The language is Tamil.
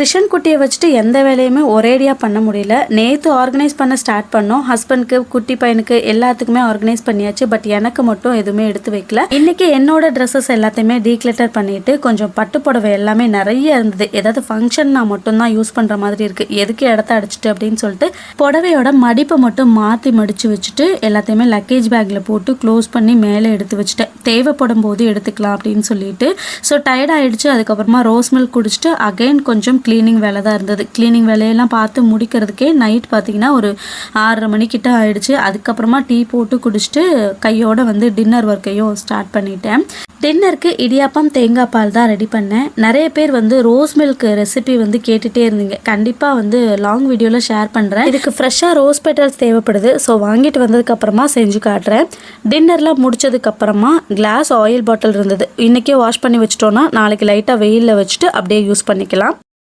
கிருஷ்ணன் குட்டியை வச்சுட்டு எந்த வேலையுமே ஒரேடியாக பண்ண முடியல. நேற்று ஆர்கனைஸ் பண்ண ஸ்டார்ட் பண்ணோம். ஹஸ்பண்ட்க்கு குட்டி பையனுக்கு எல்லாத்துக்குமே ஆர்கனைஸ் பண்ணியாச்சு. பட் எனக்கு மட்டும் எதுவுமே எடுத்து வைக்கல. இன்னைக்கு என்னோட ட்ரெஸ்ஸஸ் எல்லாத்தையுமே டீக்ளட்டர் பண்ணிட்டு கொஞ்சம் பட்டு புடவை எல்லாமே நிறைய இருந்தது. ஏதாவது ஃபங்க்ஷன் நான் மட்டும்தான் யூஸ் பண்ணுற மாதிரி இருக்கு. எதுக்கு இடத்த அடிச்சிட்டு அப்படின்னு சொல்லிட்டு புடவையோட மடிப்பை மட்டும் மாற்றி மடிச்சு வச்சுட்டு எல்லாத்தையுமே லக்கேஜ் பேக்கில் போட்டு க்ளோஸ் பண்ணி மேலே எடுத்து வச்சுட்டேன். தேவைப்படும் போது எடுத்துக்கலாம் அப்படின்னு சொல்லிட்டு. ஸோ டயர்ட் ஆகிடுச்சு. அதுக்கப்புறமா ரோஸ் மில்க் குடிச்சிட்டு அகைன் கொஞ்சம் க்ளீனிங் வேலை தான் இருந்தது. க்ளீனிங் வேலையெல்லாம் பார்த்து முடிக்கிறதுக்கே நைட் பார்த்திங்கன்னா ஒரு 6:30 மணிக்கிட்ட ஆகிடுச்சு. அதுக்கப்புறமா டீ போட்டு குடிச்சிட்டு கையோடு வந்து டின்னர் ஒர்க்கையும் ஸ்டார்ட் பண்ணிட்டேன். டின்னருக்கு இடியாப்பம் தேங்காய் பால் தான் ரெடி பண்ணேன். நிறைய பேர் வந்து ரோஸ் மில்க் ரெசிபி வந்து கேட்டுகிட்டே இருந்தீங்க. கண்டிப்பாக வந்து லாங் வீடியோவில் ஷேர் பண்ணுறேன். இதுக்கு ஃப்ரெஷ்ஷாக ரோஸ் பெட்டல்ஸ் தேவைப்படுது. ஸோ வாங்கிட்டு வந்ததுக்கப்புறமா செஞ்சு காட்டுறேன். டின்னர்லாம் முடிச்சதுக்கப்புறமா கிளாஸ் ஆயில் பாட்டில் இருந்தது. இன்றைக்கே வாஷ் பண்ணி வச்சிட்டோன்னா நாளைக்கு லைட்டாக வெயிலில் வச்சுட்டு அப்படியே யூஸ் பண்ணிக்கலாம்.